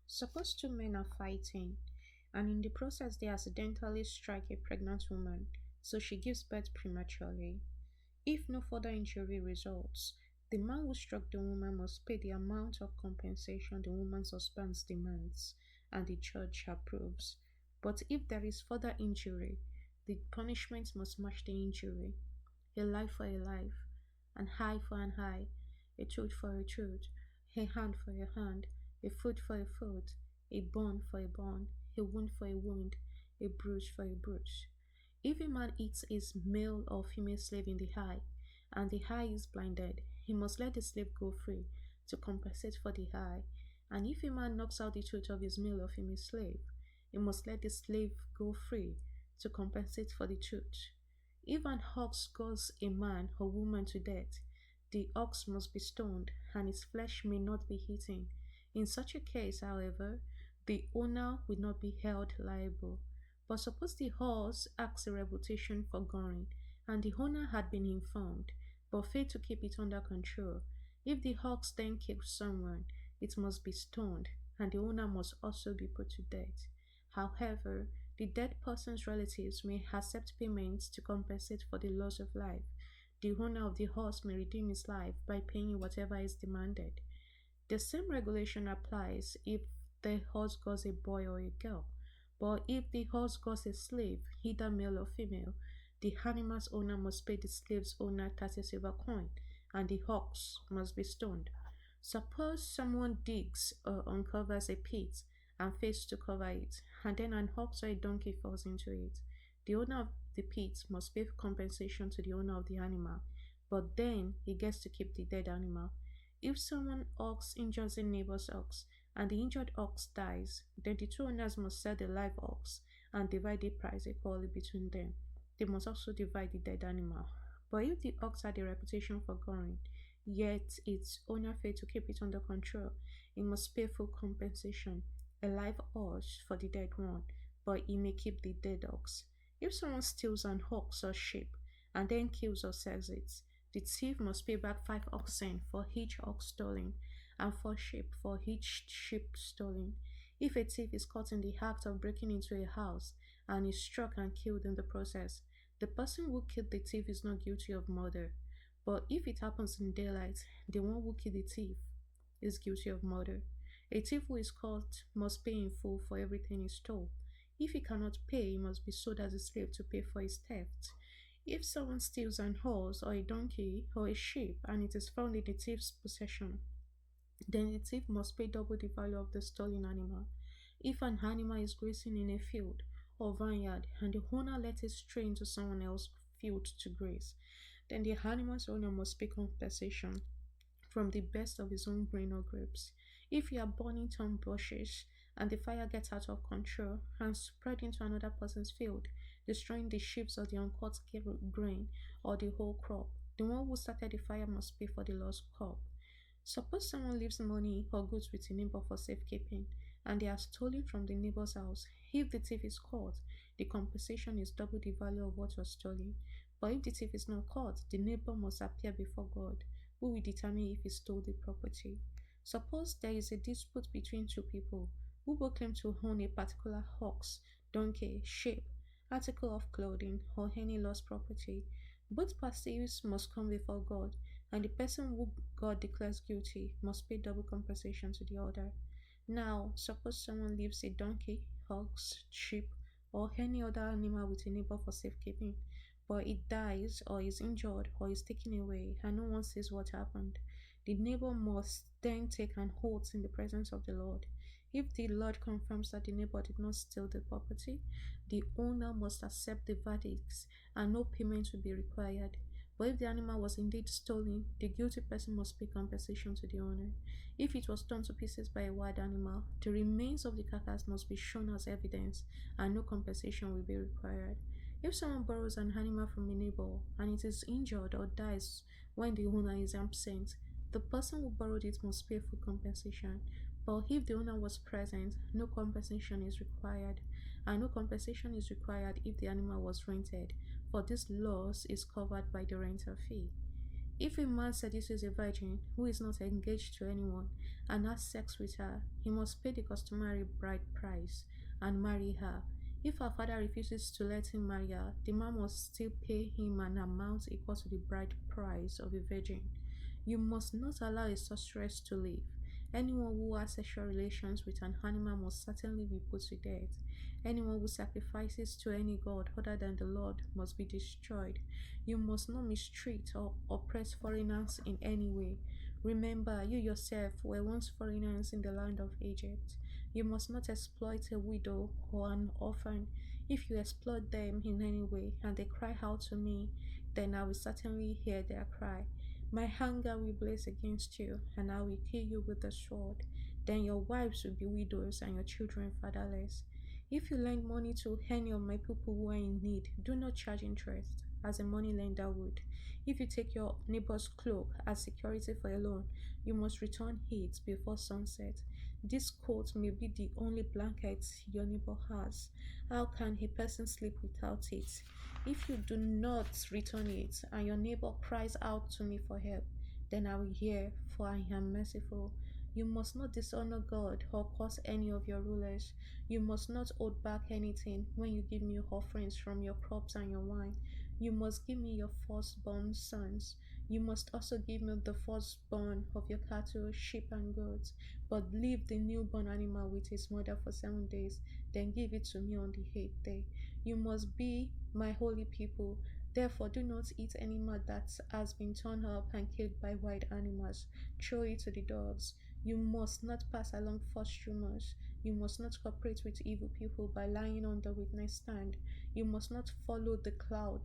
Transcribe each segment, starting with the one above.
Suppose two men are fighting, and in the process, they accidentally strike a pregnant woman, so she gives birth prematurely. If no further injury results, the man who struck the woman must pay the amount of compensation the woman's husband demands, and the judge approves. But if there is further injury, the punishment must match the injury. A life for a life, an eye for an eye, a tooth for a tooth, a hand for a hand, a foot for a foot, a bone for a bone, a wound for a wound, a bruise for a bruise. If a man hits his male or female slave in the eye, and the eye is blinded, he must let the slave go free to compensate for the eye. And if a man knocks out the tooth of his male or female slave, he must let the slave go free to compensate for the tooth. If an ox gores a man or woman to death, the ox must be stoned, and its flesh may not be eaten. In such a case, however, the owner will not be held liable. But suppose the horse asks a reputation for goring, and the owner had been informed, but failed to keep it under control. If the ox then kills someone, it must be stoned, and the owner must also be put to death. However, the dead person's relatives may accept payments to compensate for the loss of life. The owner of the horse may redeem his life by paying whatever is demanded. The same regulation applies if the horse gores a boy or a girl. But if the horse gores a slave, either male or female, the animal's owner must pay the slave's owner 30 silver coin, and the ox must be stoned. Suppose someone digs or uncovers a pit and fails to cover it, and then an ox or a donkey falls into it. The owner of the pit must pay compensation to the owner of the animal, but then he gets to keep the dead animal. If someone ox injures a neighbor's ox and the injured ox dies, then the two owners must sell the live ox and divide the price equally between them. They must also divide the dead animal. But if the ox had a reputation for goring, yet its owner failed to keep it under control, it must pay full compensation, a live ox for the dead one, but he may keep the dead ox. If someone steals an ox or sheep and then kills or sells it, the thief must pay back 5 oxen for each ox stolen and 4 sheep for each sheep stolen. If a thief is caught in the act of breaking into a house and is struck and killed in the process, the person who killed the thief is not guilty of murder. But if it happens in daylight, the one who killed the thief is guilty of murder. A thief who is caught must pay in full for everything he stole. If he cannot pay, he must be sold as a slave to pay for his theft. If someone steals an horse or a donkey or a sheep and it is found in the thief's possession, then the thief must pay double the value of the stolen animal. If an animal is grazing in a field or vineyard and the owner lets it stray into someone else's field to graze, then the animal's owner must pay compensation from the best of his own grain or grapes. If you are burning thorn bushes and the fire gets out of control and spread into another person's field, destroying the sheaves of the uncut grain or the whole crop, the one who started the fire must pay for the lost crop. Suppose someone leaves money or goods with a neighbor for safekeeping and they are stolen from the neighbor's house. If the thief is caught, the compensation is double the value of what was stolen. But if the thief is not caught, the neighbor must appear before God, who will determine if he stole the property. Suppose there is a dispute between two people who both claim to own a particular ox, donkey, sheep, article of clothing, or any lost property. Both parties must come before God, and the person who God declares guilty must pay double compensation to the other. Now, suppose someone leaves a donkey, ox, sheep, or any other animal with a neighbor for safekeeping, but it dies or is injured or is taken away and no one sees what happened. The neighbor must then take an oath in the presence of the Lord. If the Lord confirms that the neighbor did not steal the property, the owner must accept the verdicts and no payment will be required. But if the animal was indeed stolen, the guilty person must pay compensation to the owner. If it was torn to pieces by a wild animal, the remains of the carcass must be shown as evidence and no compensation will be required. If someone borrows an animal from a neighbor and it is injured or dies when the owner is absent, the person who borrowed it must pay full compensation. But if the owner was present, no compensation is required, and no compensation is required if the animal was rented, for this loss is covered by the rental fee. If a man seduces a virgin who is not engaged to anyone and has sex with her, he must pay the customary bride price and marry her. If her father refuses to let him marry her, the man must still pay him an amount equal to the bride price of a virgin. You must not allow a sorceress to live. Anyone who has sexual relations with an animal must certainly be put to death. Anyone who sacrifices to any god other than the Lord must be destroyed. You must not mistreat or oppress foreigners in any way. Remember, you yourself were once foreigners in the land of Egypt. You must not exploit a widow or an orphan. If you exploit them in any way and they cry out to me, then I will certainly hear their cry. My anger will blaze against you, and I will kill you with the sword. Then your wives will be widows and your children fatherless. If you lend money to any of my people who are in need, do not charge interest, as a money lender would. If you take your neighbor's cloak as security for a loan, you must return it before sunset. This coat may be the only blanket your neighbor has. How can a person sleep without it? If you do not return it, and your neighbor cries out to me for help, then I will hear, for I am merciful. You must not dishonor God or curse any of your rulers. You must not hold back anything when you give me offerings from your crops and your wine. You must give me your firstborn sons. You must also give me the firstborn of your cattle, sheep, and goats. But leave the newborn animal with his mother for 7 days, then give it to me on the eighth day. You must be my holy people. Therefore, do not eat any meat that has been torn up and killed by wild animals. Throw it to the dogs. You must not pass along false rumors. You must not cooperate with evil people by lying on the witness stand. You must not follow the cloud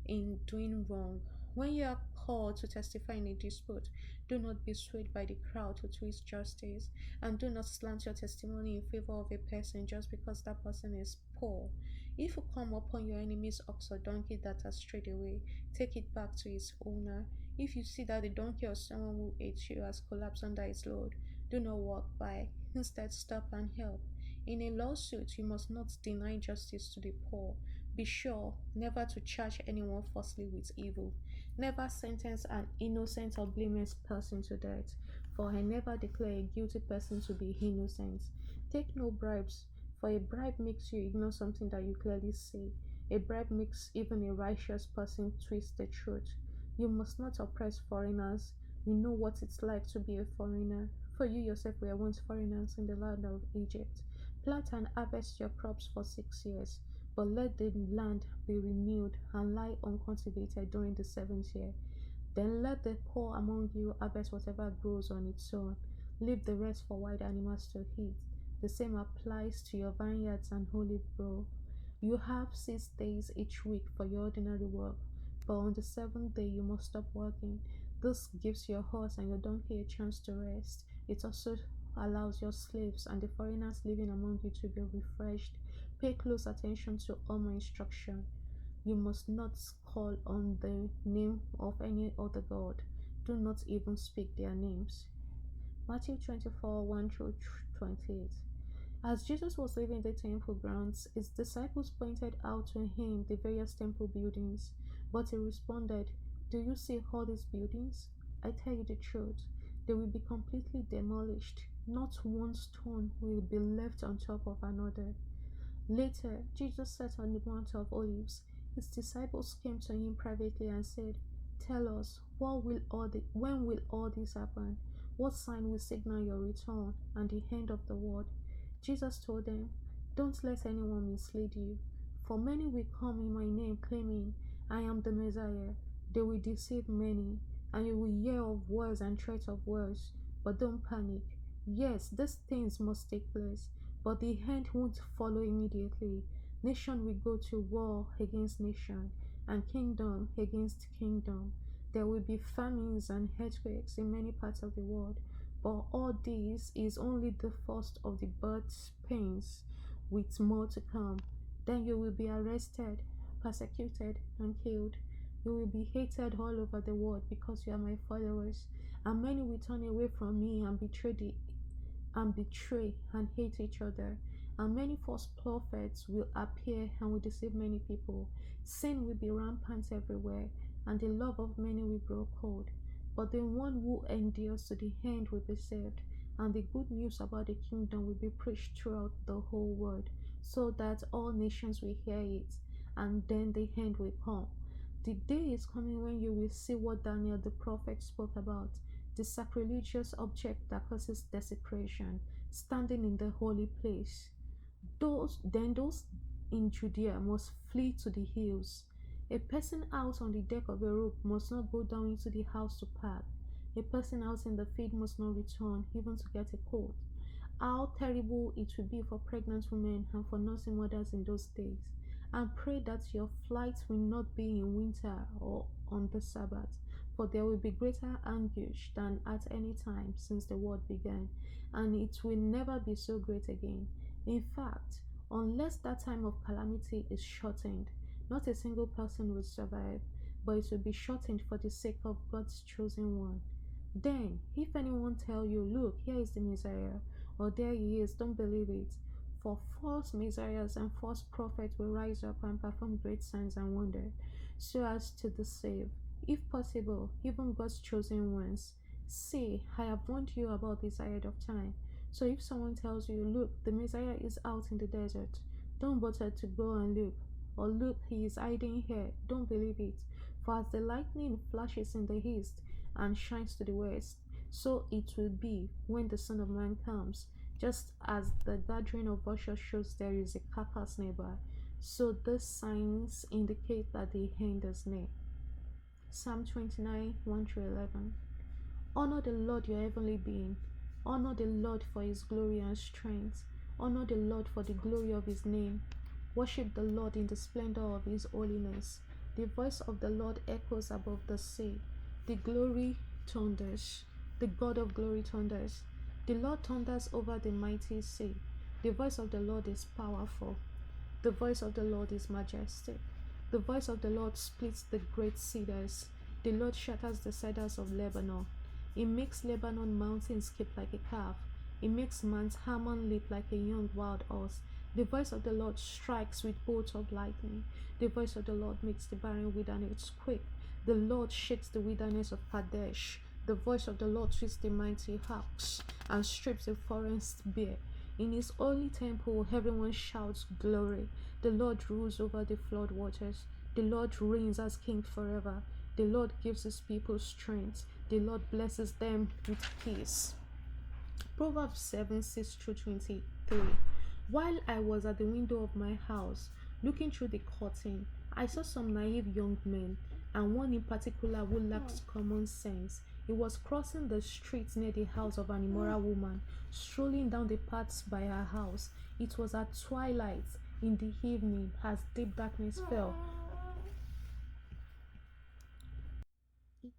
in doing wrong. When you are called to testify in a dispute, do not be swayed by the crowd to twist justice, and do not slant your testimony in favor of a person just because that person is poor. If you come upon your enemy's ox or donkey that has strayed away, take it back to its owner. If you see that the donkey or someone who hates you has collapsed under its load, do not walk by. Instead, stop and help. In a lawsuit, you must not deny justice to the poor. Be sure never to charge anyone falsely with evil. Never sentence an innocent or blameless person to death, for I never declare a guilty person to be innocent. Take no bribes, for a bribe makes you ignore something that you clearly see. A bribe makes even a righteous person twist the truth. You must not oppress foreigners. You know what it's like to be a foreigner, for you yourself were once foreigners in the land of Egypt. Plant and harvest your crops for 6 years, but let the land be renewed and lie uncultivated during the seventh year. Then let the poor among you harvest whatever grows on its own. Leave the rest for wild animals to eat. The same applies to your vineyards and olive grove. You have 6 days each week for your ordinary work, but on the seventh day you must stop working. This gives your horse and your donkey a chance to rest. It also allows your slaves and the foreigners living among you to be refreshed. Pay close attention to all my instruction. You must not call on the name of any other god. Do not even speak their names. Matthew 24 1 through 28. As Jesus was leaving the temple grounds, his disciples pointed out to him the various temple buildings. But he responded, "Do you see all these buildings? I tell you the truth. They will be completely demolished. Not one stone will be left on top of another." Later, Jesus sat on the Mount of Olives. His disciples came to him privately and said, "Tell us, when will all this happen? What sign will signal your return and the end of the world?" Jesus told them, "Don't let anyone mislead you, for many will come in my name claiming, 'I am the Messiah.' They will deceive many, and you will hear of wars and threats of wars. But don't panic. Yes, these things must take place, but the end won't follow immediately. Nation will go to war against nation, and kingdom against kingdom. There will be famines and earthquakes in many parts of the world, but all this is only the first of the birth pains, with more to come. Then you will be arrested, persecuted, and killed. You will be hated all over the world because you are my followers, and many will turn away from me and betray and hate each other. And many false prophets will appear and will deceive many people. Sin will be rampant everywhere, and the love of many will grow cold. But the one who endures to the end will be saved, and the good news about the kingdom will be preached throughout the whole world, so that all nations will hear it, and then the end will come. The day is coming when you will see what Daniel the prophet spoke about, the sacrilegious object that causes desecration, standing in the holy place. Those in Judea must flee to the hills. A person out on the deck of a rope must not go down into the house to pack. A person out in the field must not return, even to get a coat. How terrible it will be for pregnant women and for nursing mothers in those days. And pray that your flight will not be in winter or on the Sabbath, for there will be greater anguish than at any time since the world began, and it will never be so great again. In fact, unless that time of calamity is shortened, not a single person will survive, but it will be shortened for the sake of God's chosen one. Then, if anyone tell you, look, here is the Messiah, or there he is, don't believe it. For false messiahs and false prophets will rise up and perform great signs and wonders, so as to deceive, if possible, even God's chosen ones. See, I have warned you about this ahead of time. So if someone tells you, look, the Messiah is out in the desert, don't bother to go and look. Or look, he is hiding here, don't believe it. For as the lightning flashes in the east and shines to the west, so it will be when the Son of Man comes. Just as the gathering of vultures shows there is a carcass nearby, so these signs indicate that the end is near. Psalm 29 1 through 11. Honor the Lord your heavenly being. Honor the Lord for his glory and strength. Honor the Lord for the glory of his name. Worship the Lord in the splendor of his holiness. The voice of the Lord echoes above the sea. The glory thunders. The God of glory thunders. The Lord thunders over the mighty sea. The voice of the Lord is powerful. The voice of the Lord is majestic. The voice of the Lord splits the great cedars. The Lord shatters the cedars of Lebanon. He makes Lebanon mountains skip like a calf. He makes Mount Hermon leap like a young wild horse. The voice of the Lord strikes with bolts of lightning. The voice of the Lord makes the barren wilderness quake. The Lord shakes the wilderness of Kadesh. The voice of the Lord twists the mighty ox and strips the forest bare. In his holy temple, everyone shouts glory. The Lord rules over the flood waters. The Lord reigns as king forever. The Lord gives his people strength. The Lord blesses them with peace. Proverbs 7 6 through 23. While I was at the window of my house, looking through the curtain, I saw some naive young men, and one in particular who lacked common sense. He was crossing the street near the house of an immoral woman, strolling down the paths by her house. It was at twilight in the evening as deep darkness fell. It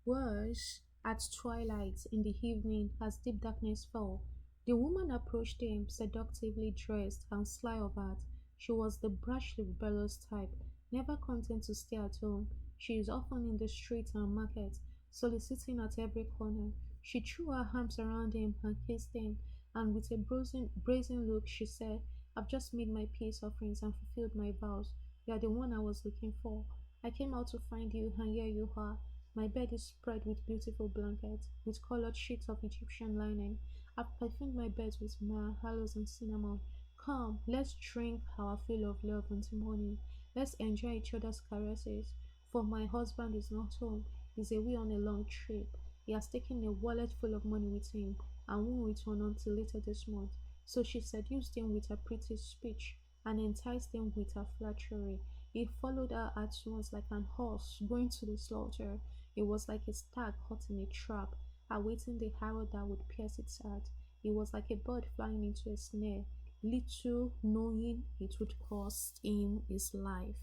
was at twilight in the evening as deep darkness fell. The woman approached him, seductively dressed and sly of heart. She was the brashly rebellious type, never content to stay at home. She is often in the streets and markets, soliciting at every corner. She threw her arms around him and kissed him, and with a brazen look she said, I've just made my peace offerings and fulfilled my vows. You are the one I was looking for. I came out to find you, and here you are. My bed is spread with beautiful blankets, with colored sheets of Egyptian linen. I've perfumed my bed with myrrh, aloes, and cinnamon. Come, let's drink our fill of love until morning. Let's enjoy each other's caresses. For my husband is not home. He's away on a long trip. He has taken a wallet full of money with him and won't return until later this month. So she seduced him with her pretty speech and enticed him with her flattery. He followed her at once like an horse going to the slaughter. It was like a stag caught in a trap, awaiting the arrow that would pierce its heart. It was like a bird flying into a snare, little knowing it would cost him his life.